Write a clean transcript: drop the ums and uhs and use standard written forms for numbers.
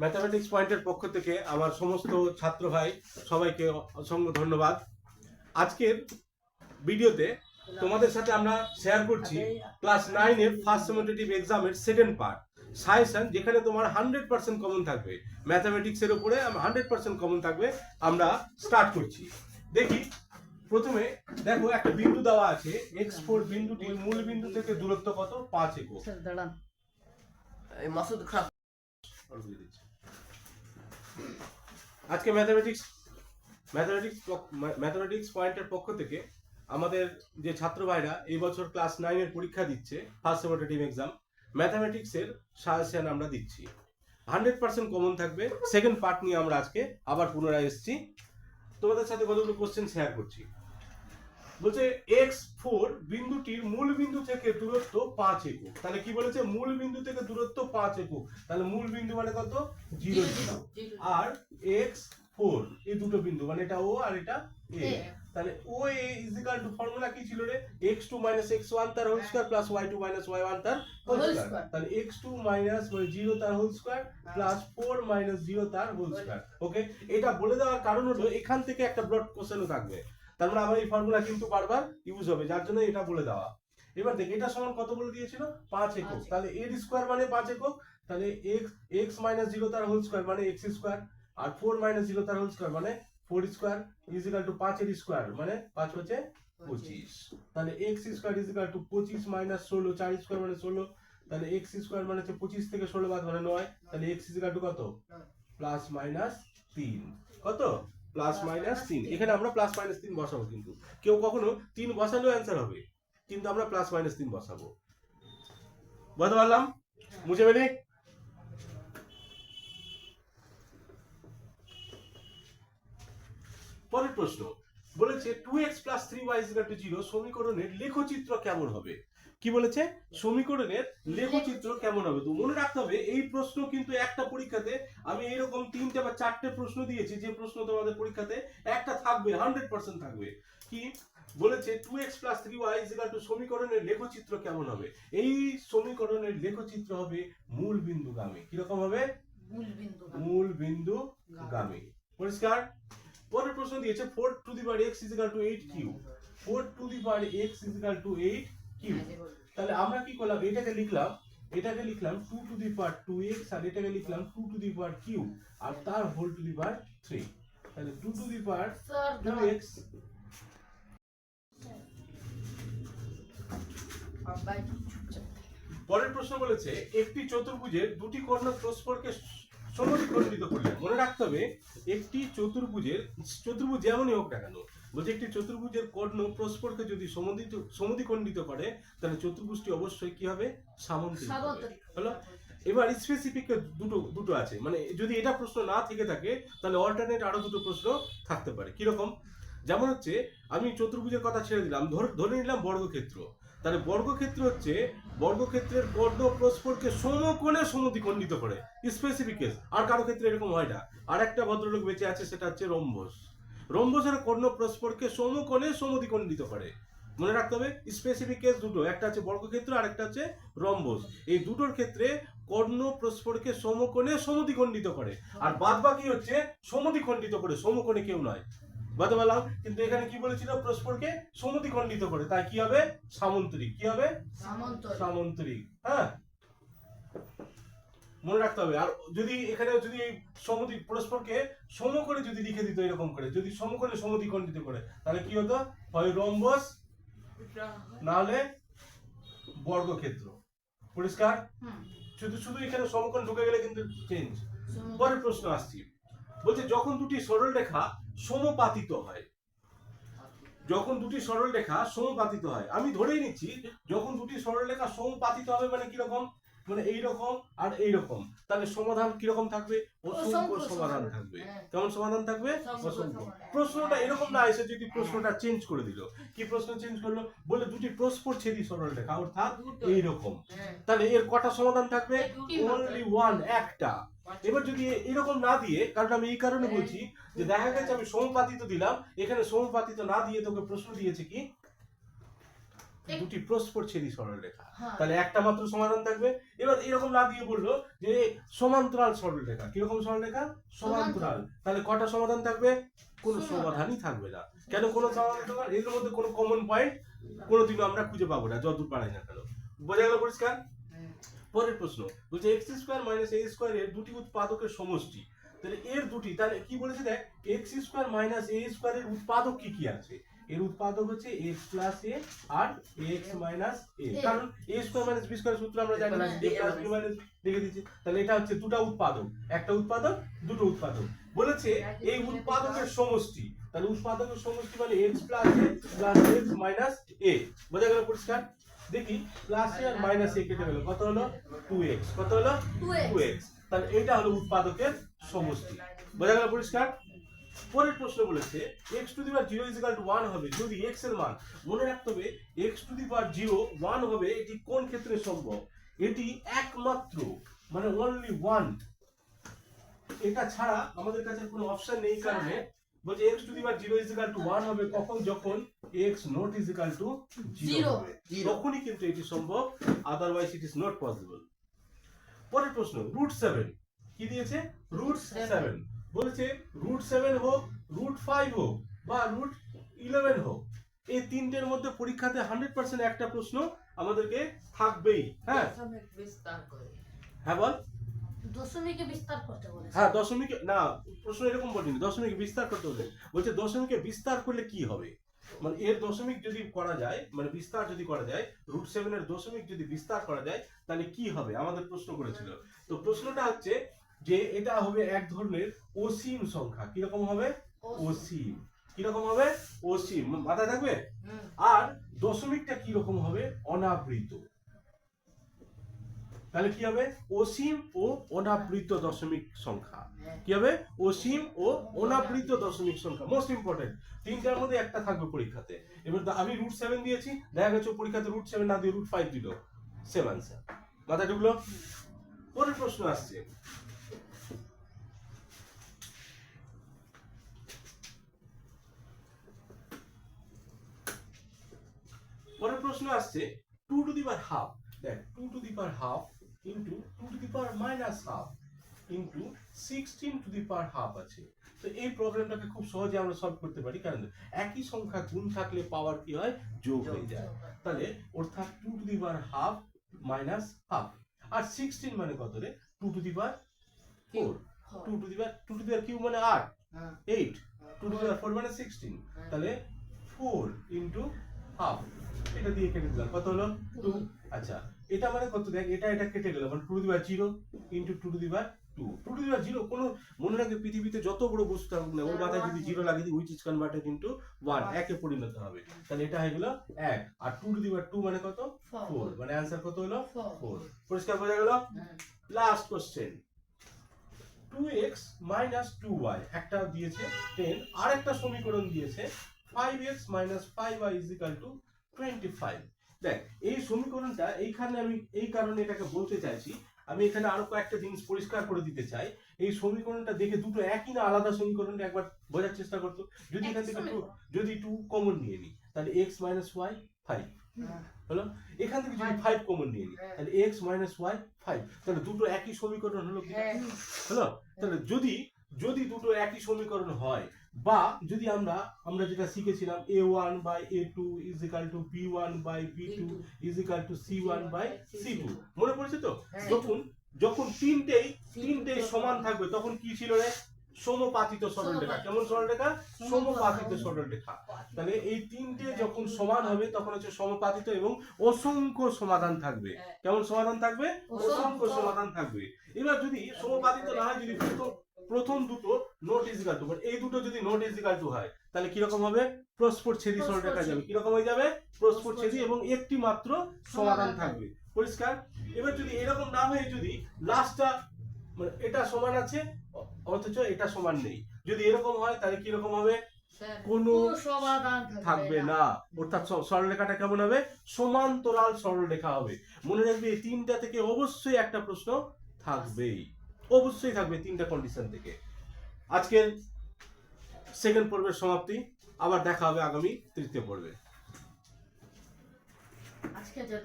Mathematics পয়েন্টের পক্ষ থেকে আমার সমস্ত ছাত্র ভাই সবাইকে অসংখ্য ধন্যবাদ। আজকের ভিডিওতে তোমাদের সাথে আমরা শেয়ার করছি ক্লাস 9 এর ফার্স্ট সেমেস্টার এক্সামের সেকেন্ড পার্ট সাজেশন, যেখানে তোমার 100% কমন থাকবে। ম্যাথামেটিক্স এর উপরে 100% কমন থাকবে। আমরা স্টার্ট করছি। দেখি প্রথমে দেখো একটা বিন্দু দেওয়া আছে, x4 বিন্দুটির মূল বিন্দু থেকে দূরত্ব কত? 5 একক। দাঁড়ান, এই মাসুদ খান আজকে ম্যাথামেটিক্স পয়েন্টের পক্ষ থেকে আমাদের যে ছাত্র ভাইরা এই বছর ক্লাস 9 এর পরীক্ষা দিচ্ছে, ফার্স্ট সেমেস্টার এক্সাম, ম্যাথামেটিক্স এর সাজেশন আমরা দিচ্ছি। 100% কমন থাকবে। সেকেন্ড পার্ট নিয়ে আমরা আজকে আবার পুনরায় এসেছি, তোমাদের সাথে কতগুলো কোশ্চেন শেয়ার করছি। বলছে x4 বিন্দুটির মূল বিন্দু থেকে দূরত্ব 5 একক। তাহলে কি বলেছে? মূল বিন্দু থেকে দূরত্ব 5 একক। তাহলে মূল বিন্দু মানে কত? 0 0। আর x4 এই দুটো বিন্দু মানে এটা o আর এটা a। তাহলে OA is equal two formula কি ছিল রে? x2 x1 তার whole square plus y2 y1 তার হোল স্কয়ার। তাহলে x2 0 তার হোল স্কয়ার প্লাস 4 0 তার হোল স্কয়ার। ওকে, এটা বলে দেওয়ার কারণ হলো এখান থেকে একটা ব্রড কোশ্চেনও থাকবে। তার মানে আমার এই ফর্মুলা কিন্তু বারবার ইউজ হবে, যার জন্য এটা বলে দেওয়া। এবার দেখ এটা সমান কত বলে দিয়েছিল? 5 একক। তাহলে এর স্কয়ার মানে 5 একক। তাহলে x 0 তার হোল স্কয়ার মানে x স্কয়ার, আর 4 0 তার হোল স্কয়ার মানে 4 স্কয়ার ইজ ইকুয়াল টু 5 এর স্কয়ার মানে 5 হচ্ছে 25। তাহলে x square is equal two 25 16, 4 square মানে 16। তাহলে x স্কয়ার মানে হচ্ছে 25 থেকে 16 বাদ মানে 9। তাহলে x ইজ ইকুয়াল টু কত? Plus minus 3। কত? Plus minus 3। এখানে আমরা প্লাস মাইনাস 3 বসাবো, কিন্তু কেউ কখনো 3 বসালেও অ্যান্সার হবে, কিন্তু আমরা প্লাস মাইনাস 3 বসাবো। বুঝতে পারলাম? মুছে ফেলি। পরের প্রশ্ন বলেছে 2x 3y 0 সমীকরণের লেখচিত্র কেমন হবে? কি বলেছে? সমীকরণের লেখচিত্র কেমন হবে? তো মনে রাখতে হবে এই প্রশ্ন কিন্তু একটা পরীক্ষাতে আমি এরকম 3টে বা 4টে প্রশ্ন দিয়েছি, যে প্রশ্ন তোমাদের পরীক্ষাতে একটা থাকবে, 100% থাকবে। কি বলেছে? 2x 3y সমীকরণের লেখচিত্র কেমন হবে? এই সমীকরণের লেখচিত্র হবে মূল বিন্দুগামী। কিরকম হবে? মূল বিন্দুগামী। পরিষ্কার? পরের প্রশ্ন দিয়েছে 4 two the power x is equal two 8 cube. 4 two the power x is equal two 8 cube. তাহলে আমরা কি করলাম? এটাকে লিখলাম 2 টু দি পাওয়ার 2x, আর এটাকে লিখলাম 2 টু দি পাওয়ার কিউব, আর তার হোল টু দি পাওয়ার 3। তাহলে 2 টু দি পাওয়ার 2x। পরের প্রশ্ন বলেছে একটি চতুর্ভুজের দুটি কর্ণ পরস্পরকে সমদ্বিখণ্ডিত করলে। মনে রাখতে হবে একটি চতুর্ভুজ যেমনই হোক না কেন, বলছে একটি চতুর্ভুজের কর্ণ পরস্পরকে যদি সমদ্বিখণ্ডিত করে, তাহলে চতুর্ভুজটি অবশ্যই কি হবে? সামন্তরিক হলো। এবার স্পেসিফিক দুটো আছে, মানে যদি এটা প্রশ্ন না থেকে থাকে তাহলে অল্টারনেট আরো দুটো প্রশ্ন থাকতে পারে। কিরকম? যেমন হচ্ছে আমি চতুর্ভুজের কথা ছেড়ে দিলাম, ধরে নিলাম বর্গক্ষেত্র। তাহলে বর্গক্ষেত্র হচ্ছে বর্গক্ষেত্রের কর্ণ পরস্পরকে সমকোণে সমদ্বিখণ্ডিত করে। Specific case. আর কারো ক্ষেত্রে এরকম হয় না। আর একটা ভদ্রলোক বেঁচে আছে, সেটা হচ্ছে রম্বস। রম্বসের কর্ণ পরস্পরকে সমকোণে সমদ্বিখণ্ডিত করে। মনে রাখতে হবে স্পেসিফিক কেস দুটো, একটা হচ্ছে বর্গক্ষেত্র আর একটা হচ্ছে রম্বস। এই দুটোর ক্ষেত্রে কর্ণ পরস্পরকে সমকোণে সমদ্বিখণ্ডিত করে, আর বাদবাকি হচ্ছে সমদ্বিখণ্ডিত করে, সমকোণে কেউ নয়। বুঝতে পারলাম? কিন্তু এখানে কি বলেছিল? পরস্পরকে সমদ্বিখণ্ডিত করে, তাই কি হবে? সামন্তরিক। কি হবে? সামন্তরিক। হ্যাঁ, মনে রাখতে হবে। আর যদি এখানে যদি পরস্পরকে সমকোণে যদি লিখে দিত এরকম করে, যদি সমকোণে সমদ্বিখণ্ডিত করে, তাহলে কি হতো? হয় রম্বস, না হলে বর্গক্ষেত্র। পরিষ্কার? শুধু এখানে সমকোণ ঢুকে গেলে কিন্তু চেঞ্জ। পরের প্রশ্ন আসছি। বলছে যখন দুটি সরল রেখা সমপাতিত হয়, আমি ধরেই নিচ্ছি যখন দুটি সরল রেখা সমপাতিত হবে মানে কিরকম? মানে এইরকম আর এইরকম। তাহলে সমাধান কিরকম থাকবে? অসংখ্য সমাধান থাকবে। কেমন সমাধান থাকবে? অসংখ্য। প্রশ্নটা এরকম না এসে যদি প্রশ্নটা চেঞ্জ করে দিল। কি প্রশ্ন চেঞ্জ করলো? বলে দুটি পরস্পরছেদী সরল রেখা, অর্থাৎ এইরকম। তাহলে এর কটা সমাধান থাকবে? অনলি ওয়ান, একটা। এবার যদি এরকম না দিয়ে, কারণ আমি এই কারণে বলছি যে দেখা গেছে আমি সমপাতিত দিলাম, এখানে সমপাতিত না দিয়ে তোকে প্রশ্ন দিয়েছে কি? দুটি প্রস্থচ্ছেদী সরলরেখা। হ্যাঁ। তাহলে একটা মাত্র সমাধান থাকবে। এবার এরকম না দিয়ে বললো যে সমান্তরাল সরলরেখা। কিরকম সরলরেখা? সমান্তরাল। তাহলে কটা সমাধান থাকবে? কোনো সমাধানই থাকবে না। কেন কোনো সমাধান থাকবে না? এর মধ্যে কোনো কমন পয়েন্ট কোনোদিনও আমরা খুঁজে পাবো না, যতদূর পারাই না কেন। বোঝা গেল পরিষ্কার? পরের প্রশ্ন বলছে x square minus a square এর দুটি উৎপাদকের সমষ্টি। তাহলে এর দুটি, তাহলে কি বলেছে দেখ, x square minus a square এর উৎপাদক কি কি আছে? এর উৎপাদক হচ্ছে x প্লাস a আর x মাইনাস a, কারণ a square minus b square সূত্র আমরা জানি, a plus b minus b লিখে দিয়েছি। তাহলে এটা হচ্ছে দুটো উৎপাদক, একটা উৎপাদক দুটো উৎপাদক। বলেছে এই উৎপাদকের সমষ্টি, তাহলে উৎপাদকের সমষ্টি মানে x plus a plus x minus a। বোঝা গেল পরিষ্কার? দেখি প্লাস এ আর মাইনাস এ কেটে গেল, কত হলো? 2x। কত হলো? 2x। তাহলে এটা হলো উৎপাদকের সমষ্টি। বোঝা গেল পরিষ্কার? পরের প্রশ্ন বলেছে x two the power 0 equal to 1 হবে যদি x এর মান, মনে রাখতে হবে x টু দি পাওয়ার 0 1 হবে, এটি কোন ক্ষেত্রে সম্ভব? এটি একমাত্র, মানে অনলি 1, এটা ছাড়া আমাদের কাছে কোনো অপশন নেই। কারণে বলছে x two the power 0 equal to 1 হবে কখন? যখন x নট ইকুয়াল টু 0 হবে, তখনই কিন্তু এটি সম্ভব, otherwise it is not possible. পরের প্রশ্ন √7 কি দিয়েছে? √7 বলেছে √7 হোক, √5 হোক বা √11 হোক, এই তিনটের মধ্যে পরীক্ষাতে 100% একটা প্রশ্ন আমাদেরকে থাকবেই। হ্যাঁ হ্যাঁ বল। দশমিকে বিস্তার করতে বলেছে। হ্যাঁ দশমিকে না, প্রশ্ন এরকম বলিনি, দশমিকে বিস্তার করতে বলে বলছে দশমিকে বিস্তার করলে কি হবে, মানে এর দশমিক যদি করা যায়, মানে বিস্তার যদি করা যায়, √7 এর দশমিক যদি বিস্তার করা যায় তাহলে কি হবে আমাদের প্রশ্ন করেছিল। তো প্রশ্নটা হচ্ছে যে এটা হবে এক ধরনের অসীম সংখ্যা। কিরকম হবে? অসীম। কিরকম হবে? অসীম। মাথায় থাকবে? আর দশমিকটা কিরকম হবে? অনাবৃত। তাহলে কি হবে? অসীম ও অনাবৃত দশমিক সংখ্যা। কি হবে? অসীম ও অনাবৃত দশমিক সংখ্যা। মোস্ট ইম্পর্টেন্ট, তিনটার মধ্যে একটা থাকবে পরীক্ষাতে। এবার আমি √7 দিয়েছি, দেখা গেছে পরীক্ষাতে √7 না দিয়ে √5 দিল, সেম আনসার। মাথায় ঢুকলো? পরের প্রশ্ন আসছে পরের প্রশ্ন আসছে 2 টু দি পাওয়ার হাফ। দেখ 2 to the power half into 2 to the power minus half into 16 two the power half আছে। তো এই প্রবলেমটাকে খুব সহজে আমরা সলভ করতে পারি, কারণ একই সংখ্যা গুণ থাকলে পাওয়ার কি হয়? যোগ হয়ে যায়। তাহলে অর্থাৎ 2 to the power half minus half, আর 16 মানে কত রে? 2 to the power 4। 2 to the power cube মানে 8, 8, 2 টু দি পাওয়ার 4 মানে 16। তাহলে 4 ইনটু হাফ, এটা দিয়ে কেটে দিলাম, কত হলো? 2। আচ্ছা এটা মানে কত? দেখ এটা কেটে গেল, মানে 2 to the power 0 into 2 to the power 2। 2 to the power 0 কোনো, মনে রাখবে পৃথিবীতে যত বড় বস্তু থাকুক না, ওর মাথায় যদি 0 লাগিয়ে দিই, হুইচ ইজ কনভার্টেড ইনটু 1, একে পরিণত হবে। তাহলে এটা হয়ে গেল 1, আর 2 টু দি পাওয়ার 2 মানে কত? 4, মানে आंसर কত হলো? 4। পরিষ্কার বোঝা গেল? Last question 2x minus 2y, একটা দিয়েছে 10, আর একটা সমীকরণ দিয়েছে 5x minus 5y is equal two 25। দেখ এই সমীকরণটা এইখানে আমি এই কারণে এটাকে বলতে চাইছি, আমি এখানে আরো কয়েকটা জিনিস পরিষ্কার করে দিতে চাই। এই সমীকরণটা দেখে দুটো একই না আলাদা সমীকরণটা একবার বোঝার চেষ্টা করতো। যদি এখান থেকে যদি 2 কমন নিয়ে নিই তাহলে x মাইনাস y 5 হলো, এখান থেকে যদি 5 কমন নিয়ে নিই তাহলে x মাইনাস y 5, তাহলে দুটো একই সমীকরণ হলো কি? হলো। তাহলে যদি দুটো একই সমীকরণ হয়, বা যদি আমরা যেটা শিখেছিলাম a1 by a2 is equal to b1 by b2 is equal to c1 by c2, মনে পড়ছে তো? যখন তিনটেই সমান থাকবে তখন কি ছিল রে? সমপাতিত সরলরেখা। কেমন সরলরেখা? সমপাতিত সরলরেখা। তাহলে এই তিনটে যখন সমান হবে তখন হচ্ছে সমপাতিত এবং অসংখ্য সমাধান থাকবে। কেমন সমাধান থাকবে? অসংখ্য সমাধান থাকবে। এবার যদি সমপাতিত না হয়, যদি প্রথম দুটো নট ইজ ইকুয়াল টু, মানে এই দুটো যদি নট ইজ ইকুয়াল টু হয় তাহলে কি রকম হবে? প্রস্থচ্ছেদী সরলরেখা যাবে। কি রকম হয়ে যাবে? প্রস্থচ্ছেদী, এবং একটি মাত্র সমাধান থাকবে। পরিষ্কার? এবার যদি এরকম না হয়ে যদি লাস্টটা মানে এটা সমান আছে অথচ এটা সমান নেই, যদি এরকম হয় তাহলে কি রকম হবে? কোনো সমাধান থাকবে না। অর্থাৎ সরলরেখাটা কেমন হবে? সমান্তরাল সরলরেখা হবে। মনে রাখবে এই তিনটা থেকে অবশ্যই একটা প্রশ্ন থাকবেই, অবশ্যই থাকবে তিনটা কন্ডিশন থেকে। আজকের সেকেন্ড পর্বের সমাপ্তি, আবার দেখা হবে আগামী তৃতীয় পর্বে। আজকে যে